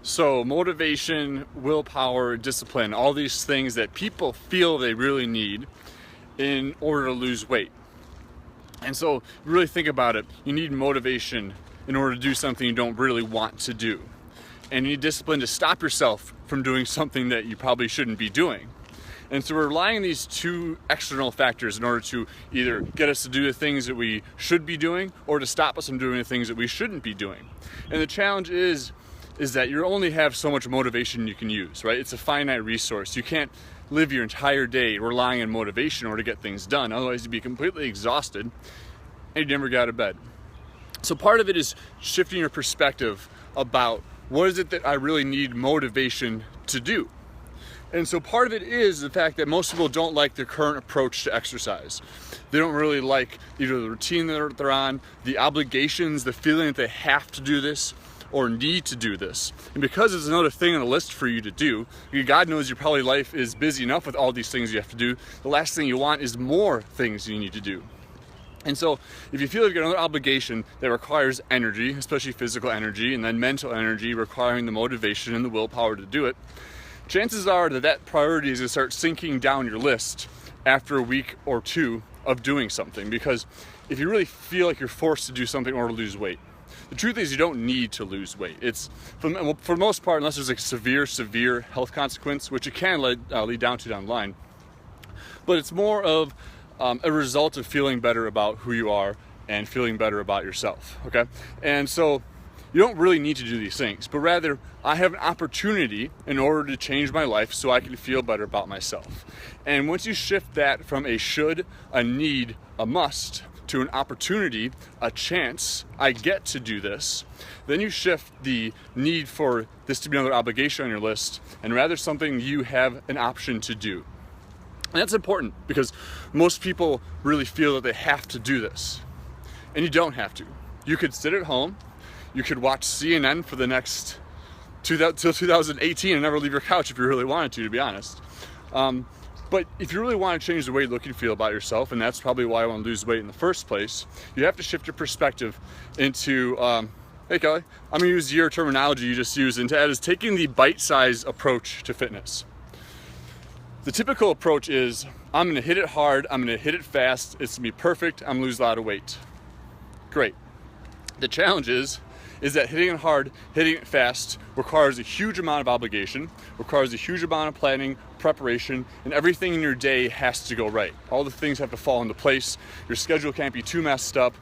So motivation, willpower, discipline, all these things that people feel they really need in order to lose weight. And so really think about it. You need motivation in order to do something you don't really want to do. And you need discipline to stop yourself from doing something that you probably shouldn't be doing. And so we're relying on these two external factors in order to either get us to do the things that we should be doing or to stop us from doing the things that we shouldn't be doing. And the challenge is that you only have so much motivation you can use, right? It's a finite resource. You can't live your entire day relying on motivation in order to get things done. Otherwise you'd be completely exhausted and you'd never get out of bed. So part of it is shifting your perspective about what is it that I really need motivation to do. And so part of it is the fact that most people don't like their current approach to exercise. They don't really like either the routine that they're on, the obligations, the feeling that they have to do this or need to do this. And because it's another thing on the list for you to do, God knows your probably life is busy enough with all these things you have to do. The last thing you want is more things you need to do. And so if you feel like you've got another obligation that requires energy, especially physical energy, and then mental energy requiring the motivation and the willpower to do it, chances are that priority is going to start sinking down your list after a week or two of doing something. Because if you really feel like you're forced to do something or to lose weight, the truth is you don't need to lose weight. It's, for the most part, unless there's like severe health consequence, which it can lead down to down the line, but it's more of a result of feeling better about who you are and feeling better about yourself, okay? And so you don't really need to do these things, but rather I have an opportunity in order to change my life so I can feel better about myself. And once you shift that from a should, a need, a must, to an opportunity, a chance, I get to do this, then you shift the need for this to be another obligation on your list and rather something you have an option to do. And that's important because most people really feel that they have to do this. And you don't have to. You could sit at home, you could watch CNN for the next till 2018 and never leave your couch if you really wanted to be honest. But if you really want to change the way you look and feel about yourself, and that's probably why I want to lose weight in the first place, you have to shift your perspective into, hey Kelly, I'm going to use your terminology you just used, and that is taking the bite-sized approach to fitness. The typical approach is, I'm going to hit it hard, I'm going to hit it fast, it's going to be perfect, I'm going to lose a lot of weight. Great. The challenge is that hitting it hard, hitting it fast requires a huge amount of obligation, requires a huge amount of planning, preparation, and everything in your day has to go right. All the things have to fall into place. Your schedule can't be too messed up.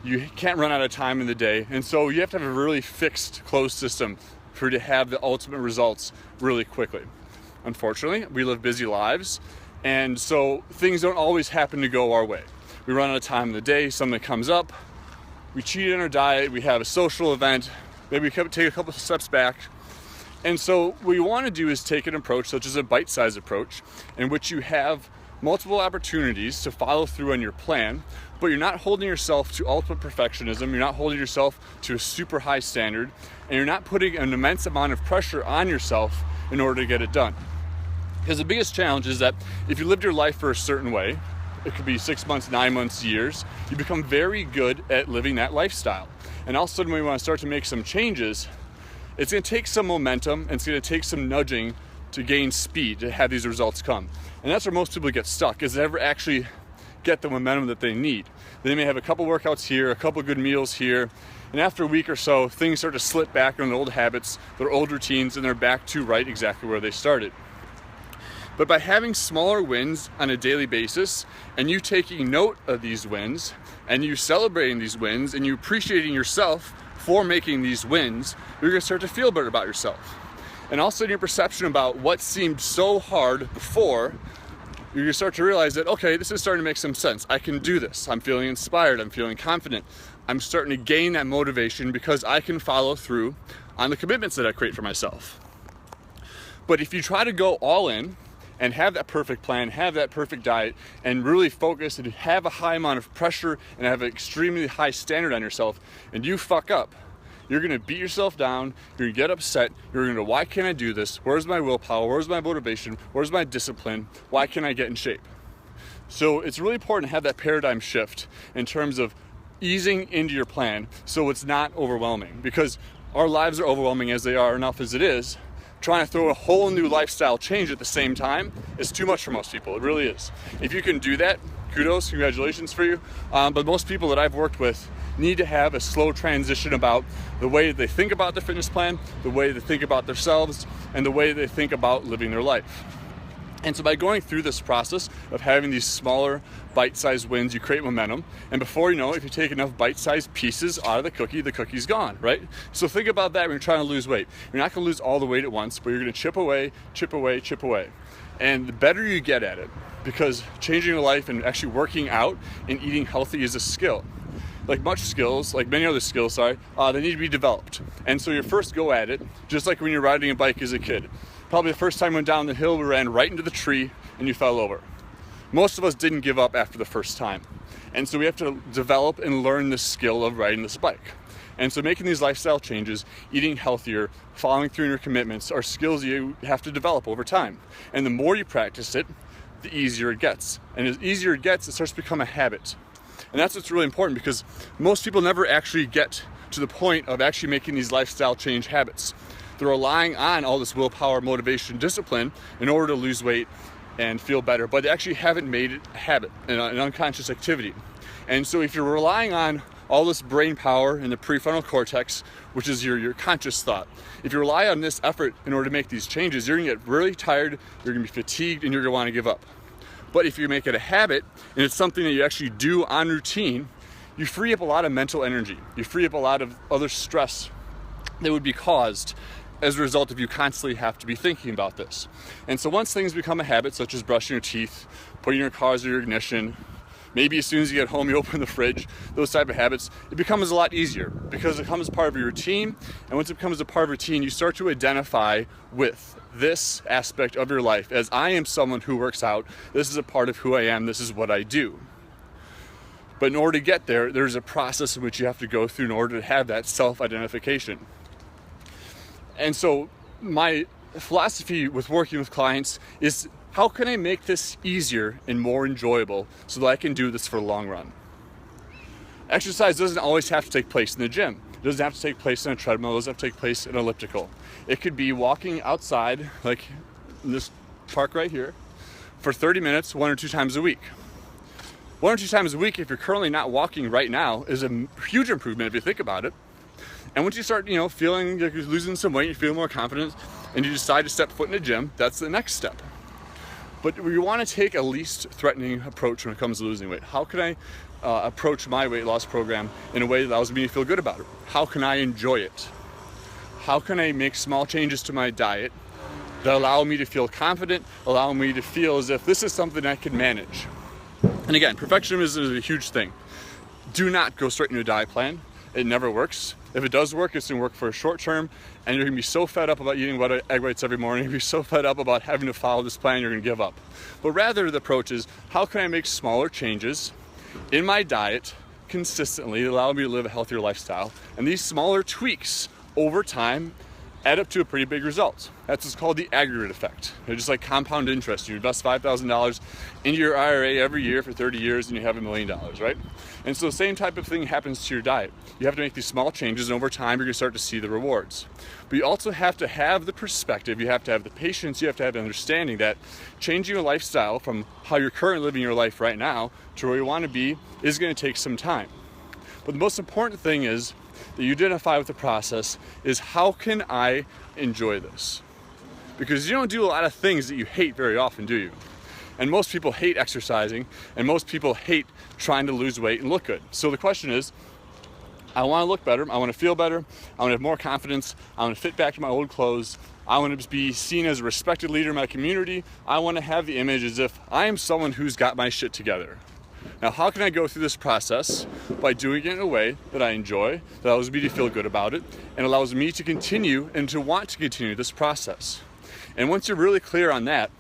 You can't run out of time in the day. And so you have to have a really fixed, closed system for you to have the ultimate results really quickly. Unfortunately, we live busy lives, and so things don't always happen to go our way. We run out of time in the day, something comes up, we cheat on our diet, we have a social event, maybe we take a couple of steps back. And so what we want to do is take an approach such as a bite-sized approach in which you have multiple opportunities to follow through on your plan, but you're not holding yourself to ultimate perfectionism, you're not holding yourself to a super high standard, and you're not putting an immense amount of pressure on yourself in order to get it done. Because the biggest challenge is that if you lived your life for a certain way, it could be 6 months, 9 months, years, you become very good at living that lifestyle. And all of a sudden when we want to start to make some changes, it's going to take some momentum and it's going to take some nudging to gain speed to have these results come. And that's where most people get stuck, is they never actually get the momentum that they need. They may have a couple workouts here, a couple good meals here, and after a week or so, things start to slip back on their old habits, their old routines, and they're back to right exactly where they started. But by having smaller wins on a daily basis, and you taking note of these wins, and you celebrating these wins, and you appreciating yourself for making these wins, you're going to start to feel better about yourself. And also your perception about what seemed so hard before, you're going to start to realize that, okay, this is starting to make some sense. I can do this. I'm feeling inspired. I'm feeling confident. I'm starting to gain that motivation because I can follow through on the commitments that I create for myself. But if you try to go all in, and have that perfect plan, have that perfect diet, and really focus and have a high amount of pressure and have an extremely high standard on yourself, and you fuck up, you're gonna beat yourself down, you're gonna get upset, you're gonna, why can't I do this? Where's my willpower? Where's my motivation? Where's my discipline? Why can't I get in shape? So it's really important to have that paradigm shift in terms of easing into your plan so it's not overwhelming. Because our lives are overwhelming as they are enough as it is. Trying to throw a whole new lifestyle change at the same time is too much for most people. It really is. If you can do that, kudos, congratulations for you. But most people that I've worked with need to have a slow transition about the way they think about their fitness plan, the way they think about themselves, and the way they think about living their life. And so by going through this process of having these smaller bite-sized wins, you create momentum. And before you know it, if you take enough bite-sized pieces out of the cookie's gone, right? So think about that when you're trying to lose weight. You're not gonna lose all the weight at once, but you're gonna chip away, chip away, chip away. And the better you get at it, because changing your life and actually working out and eating healthy is a skill. Like many other skills, they need to be developed. And so your first go at it, just like when you're riding a bike as a kid, probably the first time you went down the hill, we ran right into the tree and you fell over. Most of us didn't give up after the first time. And so we have to develop and learn the skill of riding this bike. And so making these lifestyle changes, eating healthier, following through on your commitments are skills you have to develop over time. And the more you practice it, the easier it gets. And as easier it gets, it starts to become a habit. And that's what's really important, because most people never actually get to the point of actually making these lifestyle change habits. They're relying on all this willpower, motivation, discipline in order to lose weight and feel better, but they actually haven't made it a habit, an unconscious activity. And so if you're relying on all this brain power in the prefrontal cortex, which is your conscious thought, if you rely on this effort in order to make these changes, you're gonna get really tired, you're gonna be fatigued, and you're gonna wanna give up. But if you make it a habit, and it's something that you actually do on routine, you free up a lot of mental energy. You free up a lot of other stress that would be caused as a result of you constantly have to be thinking about this. And so once things become a habit, such as brushing your teeth, putting your cars in your ignition, maybe as soon as you get home you open the fridge, those type of habits, it becomes a lot easier because it becomes part of your routine. And once it becomes a part of routine, you start to identify with this aspect of your life as I am someone who works out. This is a part of who I am. This is what I do. But in order to get there, there's a process in which you have to go through in order to have that self-identification. And so my philosophy with working with clients is, how can I make this easier and more enjoyable so that I can do this for the long run? Exercise doesn't always have to take place in the gym. It doesn't have to take place on a treadmill. It doesn't have to take place in an elliptical. It could be walking outside, like in this park right here, for 30 minutes, 1 or 2 times a week. 1 or 2 times a week, if you're currently not walking right now, is a huge improvement if you think about it. And once you start, feeling like you're losing some weight, you feel more confident, and you decide to step foot in the gym, that's the next step. But we want to take a least threatening approach when it comes to losing weight. How can I approach my weight loss program in a way that allows me to feel good about it? How can I enjoy it? How can I make small changes to my diet that allow me to feel confident, allow me to feel as if this is something I can manage? And again, perfectionism is a huge thing. Do not go straight into a diet plan. It never works. If it does work, it's gonna work for a short term, and you're gonna be so fed up about eating egg whites every morning, you're gonna be so fed up about having to follow this plan, you're gonna give up. But rather the approach is, how can I make smaller changes in my diet consistently that allow me to live a healthier lifestyle? And these smaller tweaks over time add up to a pretty big result. That's what's called the aggregate effect. They're just like compound interest. You invest $5,000 into your IRA every year for 30 years and you have $1 million, right? And so the same type of thing happens to your diet. You have to make these small changes, and over time you're gonna start to see the rewards. But you also have to have the perspective, you have to have the patience, you have to have the understanding that changing your lifestyle from how you're currently living your life right now to where you wanna be is gonna take some time. But the most important thing is that you identify with the process is, how can I enjoy this? Because you don't do a lot of things that you hate very often, do you? And most people hate exercising, and most people hate trying to lose weight and look good. So the question is, I want to look better, I want to feel better, I want to have more confidence, I want to fit back to my old clothes, I want to be seen as a respected leader in my community, I want to have the image as if I am someone who's got my shit together. Now, how can I go through this process? By doing it in a way that I enjoy, that allows me to feel good about it, and allows me to continue and to want to continue this process. And once you're really clear on that,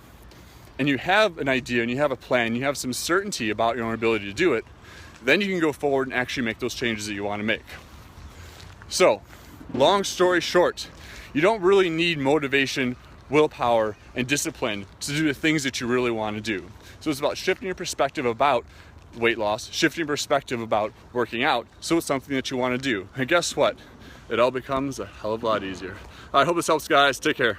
and you have an idea and you have a plan, you have some certainty about your own ability to do it, then you can go forward and actually make those changes that you want to make. So, long story short, you don't really need motivation, willpower, and discipline to do the things that you really want to do. So it's about shifting your perspective about weight loss, shifting your perspective about working out, so it's something that you want to do. And guess what? it all becomes a hell of a lot easier. I hope this helps, guys. Take care.